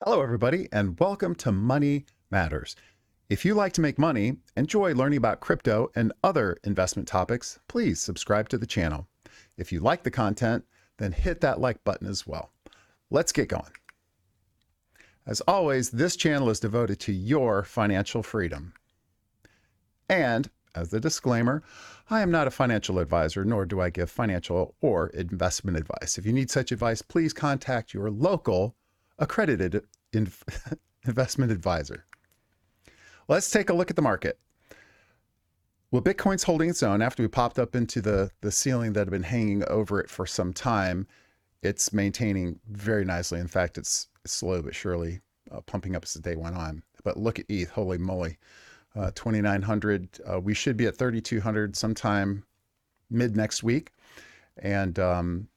Hello, everybody, and welcome to Money Matters. If you like to make money, enjoy learning about crypto and other investment topics, please subscribe to the channel. If you like the content, then hit that like button as well. Let's get going. As always, this channel is devoted to your financial freedom. And as a disclaimer, I am not a financial advisor, nor do I give financial or investment advice. If you need such advice, please contact your local accredited investment advisor. Let's take a look at the market. Well, Bitcoin's holding its own after we popped up into the ceiling that had been hanging over it for some time. It's maintaining very nicely. In fact, it's slow but surely pumping up as the day went on. But look at ETH, holy moly, 2,900. We should be at 3,200 sometime mid next week. And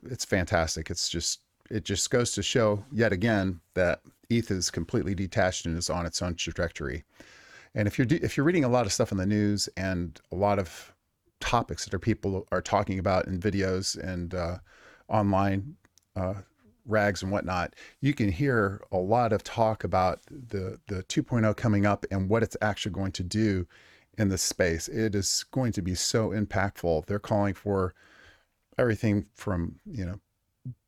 it's fantastic. It just goes to show yet again that ETH is completely detached and is on its own trajectory. And if you're reading a lot of stuff in the news and a lot of topics that people are talking about in videos and online rags and whatnot, you can hear a lot of talk about the 2.0 coming up and what it's actually going to do in this space. It is going to be so impactful. They're calling for everything from,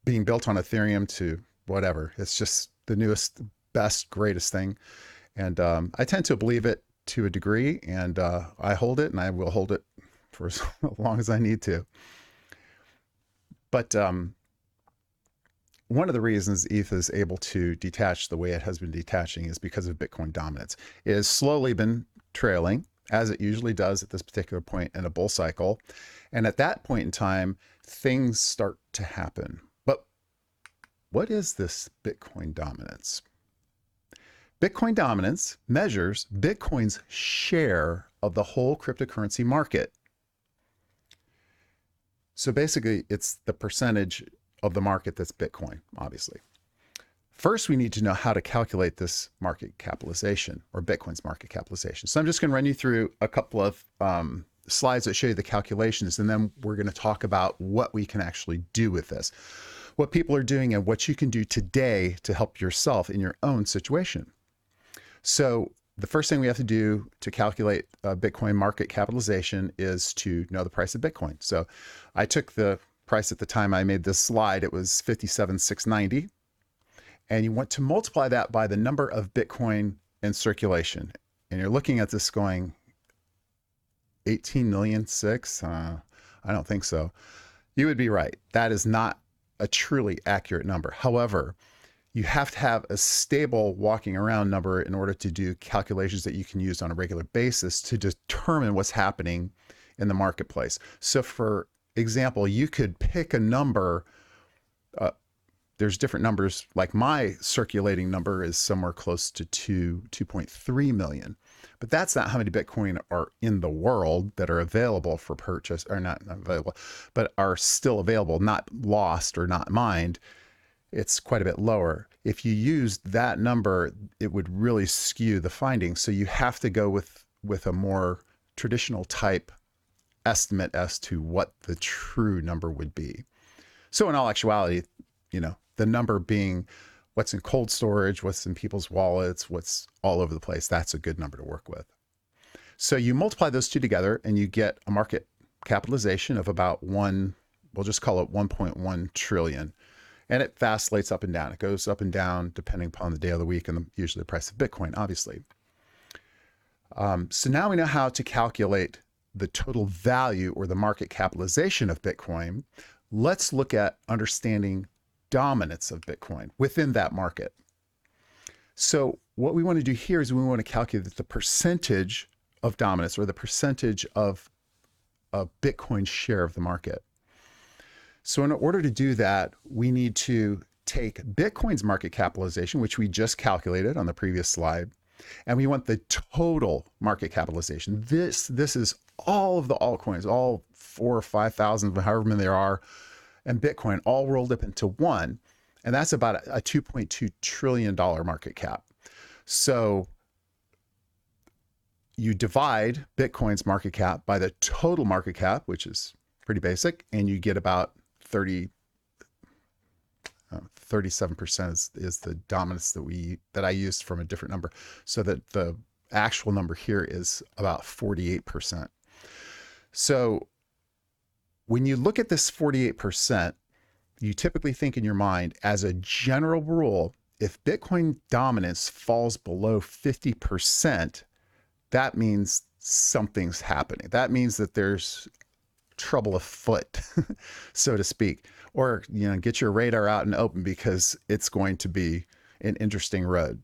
being built on Ethereum to whatever. It's just the newest, best, greatest thing. And I tend to believe it to a degree, and I hold it, and I will hold it for as long as I need to. But one of the reasons ETH is able to detach the way it has been detaching is because of Bitcoin dominance. It has slowly been trailing, as it usually does at this particular point in a bull cycle. And at that point in time, things start to happen. What is this Bitcoin dominance? Bitcoin dominance measures Bitcoin's share of the whole cryptocurrency market. So basically, it's the percentage of the market that's Bitcoin, obviously. First, we need to know how to calculate this market capitalization, or Bitcoin's market capitalization. So I'm just going to run you through a couple of slides that show you the calculations, and then we're going to talk about what we can actually do with this, what people are doing, and what you can do today to help yourself in your own situation. So the first thing we have to do to calculate Bitcoin market capitalization is to know the price of Bitcoin. So I took the price at the time I made this slide. It was 57,690. And you want to multiply that by the number of Bitcoin in circulation. And you're looking at this going, 18,000,006? I don't think so. You would be right. That is not a truly accurate number. However, you have to have a stable walking around number in order to do calculations that you can use on a regular basis to determine what's happening in the marketplace. So for example, you could pick a number. There's different numbers, like my circulating number is somewhere close to 2.3 million. But that's not how many Bitcoin are in the world that are available for purchase, or not available, but are still available, not lost or not mined. It's quite a bit lower. If you used that number, it would really skew the findings. So you have to go with a more traditional type estimate as to what the true number would be. So in all actuality, the number being what's in cold storage, what's in people's wallets, what's all over the place, that's a good number to work with. So you multiply those two together and you get a market capitalization of about we'll just call it 1.1 trillion. And it vacillates up and down. It goes up and down depending upon the day of the week and usually the price of Bitcoin, obviously. So now we know how to calculate the total value or the market capitalization of Bitcoin. Let's look at understanding dominance of Bitcoin within that market. So what we want to do here is we want to calculate the percentage of dominance, or the percentage of Bitcoin's share of the market. So in order to do that, we need to take Bitcoin's market capitalization, which we just calculated on the previous slide, and we want the total market capitalization. This is all of the altcoins, all 4,000 or 5,000, however many there are, and Bitcoin all rolled up into one. And that's about a $2.2 trillion market cap. So you divide Bitcoin's market cap by the total market cap, which is pretty basic, and you get about 37% is the dominance that I used from a different number, so that the actual number here is about 48%. So when you look at this 48%, you typically think in your mind, as a general rule, if Bitcoin dominance falls below 50%, that means something's happening. That means that there's trouble afoot, so to speak. Or, get your radar out and open, because it's going to be an interesting road.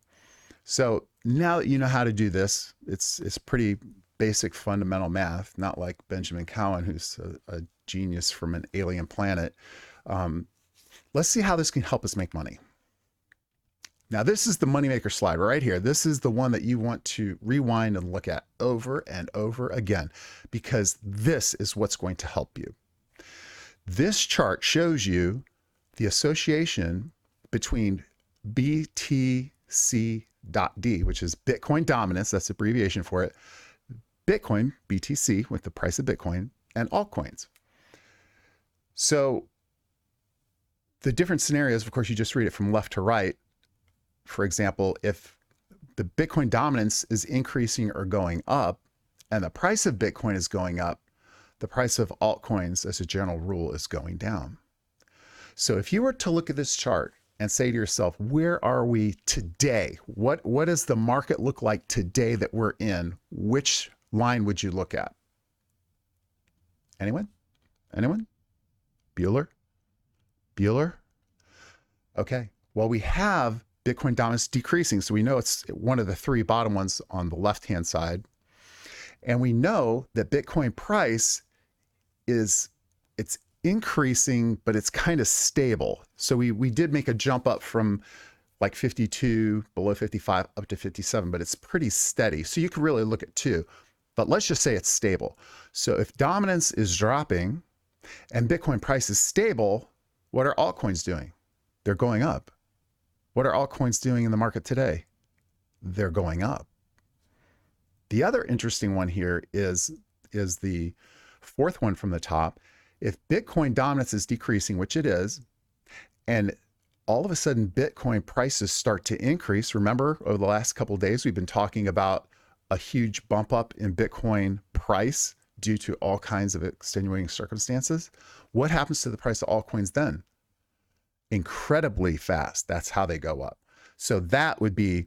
So now that you know how to do this, it's pretty basic fundamental math, not like Benjamin Cowan, who's a genius from an alien planet. Let's see how this can help us make money. Now, this is the moneymaker slide right here. This is the one that you want to rewind and look at over and over again, because this is what's going to help you. This chart shows you the association between BTC.D, which is Bitcoin dominance, that's the abbreviation for it, Bitcoin, BTC, with the price of Bitcoin, and altcoins. So the different scenarios, of course, you just read it from left to right. For example, if the Bitcoin dominance is increasing or going up, and the price of Bitcoin is going up, the price of altcoins, as a general rule, is going down. So if you were to look at this chart and say to yourself, where are we today? What does the market look like today that we're in? Which line would you look at? Anyone? Anyone? Bueller? Bueller? Okay. Well, we have Bitcoin dominance decreasing. So we know it's one of the three bottom ones on the left-hand side. And we know that Bitcoin price it's increasing, but it's kind of stable. So we did make a jump up from like 52, below 55, up to 57, but it's pretty steady. So you can really look at two, but let's just say it's stable. So if dominance is dropping and Bitcoin price is stable, what are altcoins doing? They're going up. What are altcoins doing in the market today? They're going up. The other interesting one here is the fourth one from the top. If Bitcoin dominance is decreasing, which it is, and all of a sudden Bitcoin prices start to increase, remember over the last couple of days, we've been talking about a huge bump up in Bitcoin price due to all kinds of extenuating circumstances. What happens to the price of altcoins then? Incredibly fast. That's how they go up. So that would be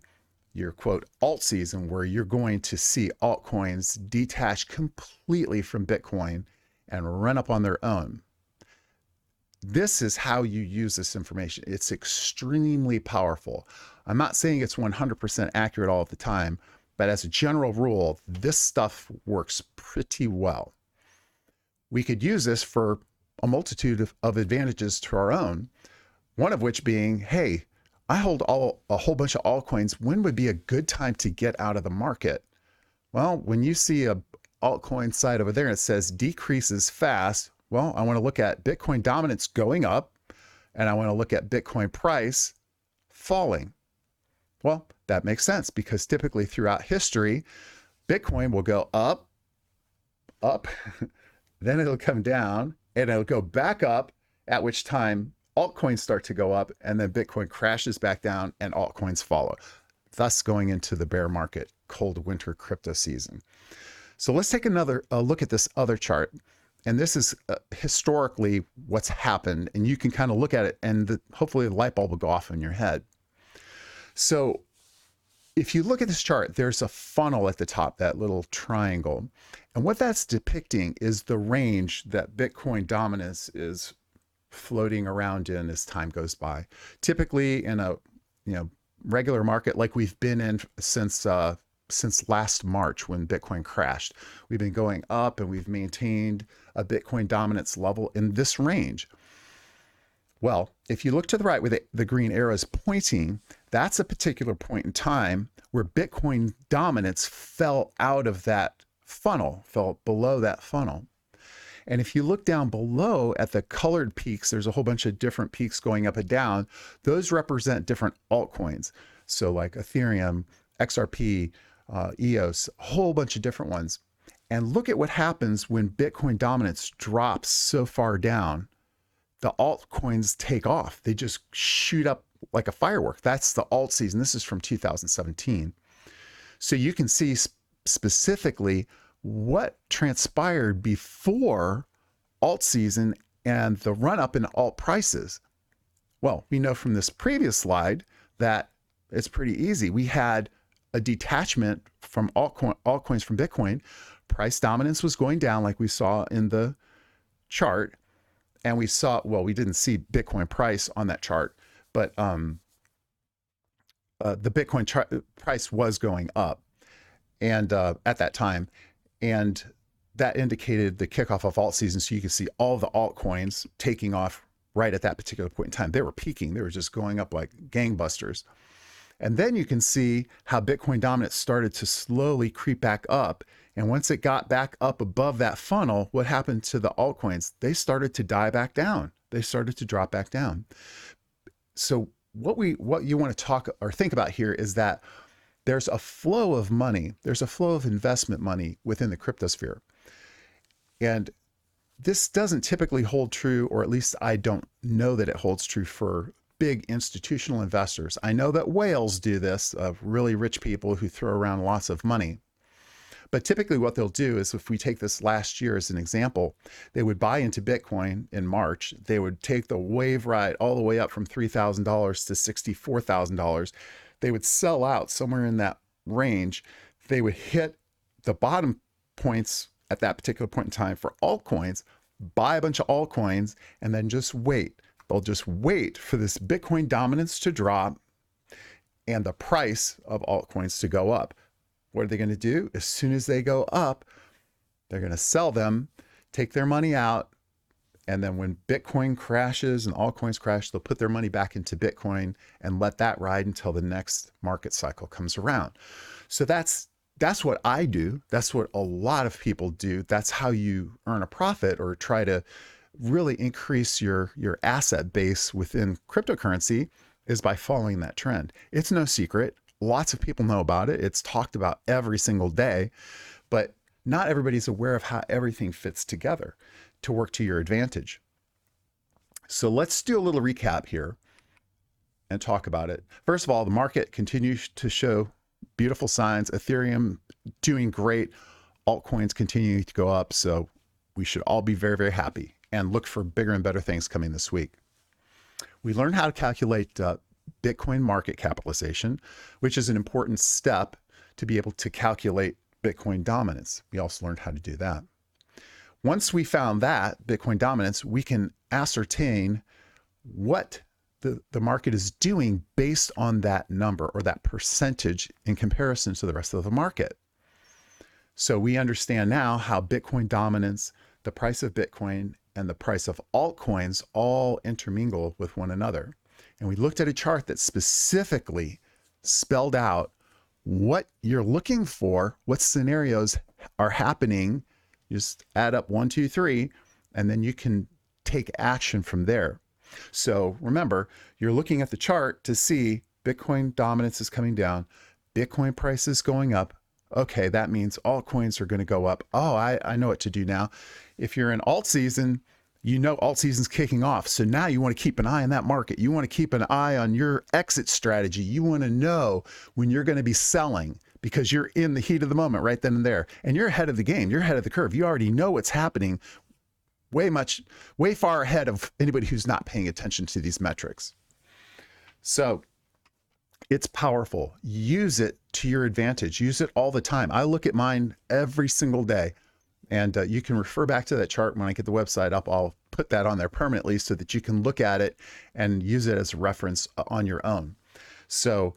your quote alt season, where you're going to see altcoins detach completely from Bitcoin and run up on their own. This is how you use this information. It's extremely powerful. I'm not saying it's 100% accurate all of the time, but as a general rule, this stuff works pretty well. We could use this for a multitude of advantages to our own, one of which being, hey, I hold a whole bunch of altcoins. When would be a good time to get out of the market? Well, when you see a altcoin side over there and it says decreases fast, well, I want to look at Bitcoin dominance going up, and I want to look at Bitcoin price falling. Well, that makes sense, because typically throughout history, Bitcoin will go up, then it'll come down, and it'll go back up, at which time altcoins start to go up, and then Bitcoin crashes back down and altcoins follow, thus going into the bear market, cold winter crypto season. So let's take another look at this other chart. And this is historically what's happened, and you can kind of look at it, and hopefully the light bulb will go off in your head. So if you look at this chart, there's a funnel at the top, that little triangle. And what that's depicting is the range that Bitcoin dominance is floating around in as time goes by. Typically in a regular market like we've been in since last March, when Bitcoin crashed, we've been going up, and we've maintained a Bitcoin dominance level in this range. Well, if you look to the right where the green arrow is pointing, that's a particular point in time where Bitcoin dominance fell out of that funnel, fell below that funnel. And if you look down below at the colored peaks, there's a whole bunch of different peaks going up and down. Those represent different altcoins. So like Ethereum, XRP, EOS, a whole bunch of different ones. And look at what happens when Bitcoin dominance drops so far down. the altcoins take off. They just shoot up like a firework. That's the alt season. This is from 2017. So you can see specifically what transpired before alt season and the run up in alt prices. Well, we know from this previous slide that it's pretty easy. We had a detachment from altcoins from Bitcoin. Price dominance was going down like we saw in the chart. And we saw, well, we didn't see Bitcoin price on that chart, but the Bitcoin price was going up and at that time. And that indicated the kickoff of alt season. So you can see all the altcoins taking off right at that particular point in time. They were peaking. They were just going up like gangbusters. And then you can see how Bitcoin dominance started to slowly creep back up. And once it got back up above that funnel, what happened to the altcoins? They started to die back down. They started to drop back down. So what you want to talk or think about here is that there's a flow of money. There's a flow of investment money within the cryptosphere. And this doesn't typically hold true, or at least I don't know that it holds true for big institutional investors. I know that whales do this, of really rich people who throw around lots of money. But typically what they'll do is, if we take this last year as an example, they would buy into Bitcoin in March. They would take the wave ride all the way up from $3,000 to $64,000. They would sell out somewhere in that range. They would hit the bottom points at that particular point in time for altcoins, buy a bunch of altcoins, and then just wait. They'll just wait for this Bitcoin dominance to drop and the price of altcoins to go up. What are they going to do? As soon as they go up, they're going to sell them, take their money out, and then when Bitcoin crashes and altcoins crash, they'll put their money back into Bitcoin and let that ride until the next market cycle comes around. So that's what I do. That's what a lot of people do. That's how you earn a profit or try to really increase your asset base within cryptocurrency, is by following that trend. It's no secret. Lots of people know about it. It's talked about every single day, but not everybody's aware of how everything fits together to work to your advantage. So let's do a little recap here and talk about it. First of all, the market continues to show beautiful signs. Ethereum doing great. Altcoins continuing to go up. So we should all be very, very happy and look for bigger and better things coming this week. We learned how to calculate Bitcoin market capitalization, which is an important step to be able to calculate Bitcoin dominance. We also learned how to do that. Once we found that, Bitcoin dominance, we can ascertain what the market is doing based on that number or that percentage in comparison to the rest of the market. So we understand now how Bitcoin dominance, the price of Bitcoin, and the price of altcoins all intermingle with one another. And we looked at a chart that specifically spelled out what you're looking for, what scenarios are happening. You just add up 1, 2, 3, and then you can take action from there. So remember, you're looking at the chart to see Bitcoin dominance is coming down, Bitcoin price is going up. Okay, that means altcoins are going to go up. Oh, I know what to do now. If you're in alt season, you know alt season's kicking off. So now you want to keep an eye on that market. You want to keep an eye on your exit strategy. You want to know when you're going to be selling because you're in the heat of the moment right then and there. And you're ahead of the game. You're ahead of the curve. You already know what's happening way far ahead of anybody who's not paying attention to these metrics. So it's powerful. Use it to your advantage. Use it all the time. I look at mine every single day. And you can refer back to that chart when I get the website up. I'll put that on there permanently so that you can look at it and use it as a reference on your own. So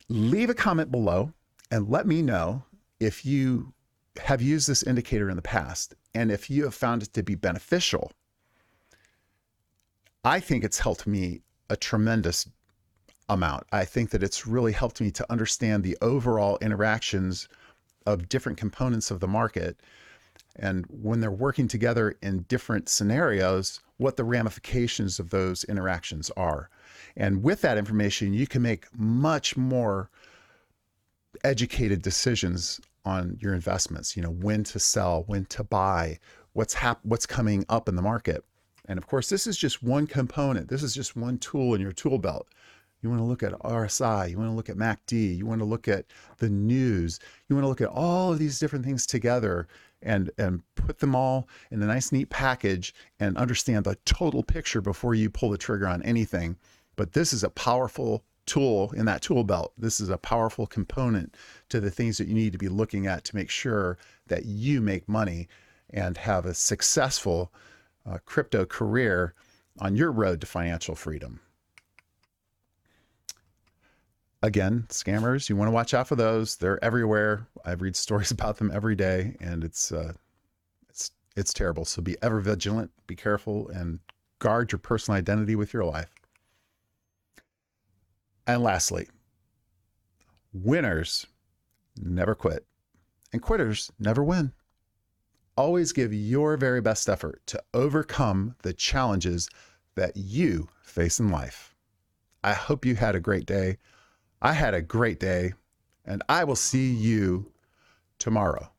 leave a comment below and let me know if you have used this indicator in the past and if you have found it to be beneficial. I think it's helped me a tremendous amount. I think that it's really helped me to understand the overall interactions of different components of the market, and when they're working together in different scenarios, what the ramifications of those interactions are. And with that information, you can make much more educated decisions on your investments, when to sell, when to buy, what's coming up in the market. And of course, this is just one component. This is just one tool in your tool belt. You want to look at RSI, you want to look at MACD, you want to look at the news, you want to look at all of these different things together and put them all in a nice, neat package and understand the total picture before you pull the trigger on anything. But this is a powerful tool in that tool belt. This is a powerful component to the things that you need to be looking at to make sure that you make money and have a successful crypto career on your road to financial freedom. Again, scammers, you want to watch out for those. They're everywhere. I read stories about them every day, and it's terrible. So be ever vigilant, be careful, and guard your personal identity with your life. And lastly, winners never quit, and quitters never win. Always give your very best effort to overcome the challenges that you face in life. I hope you had a great day. I had a great day, and I will see you tomorrow.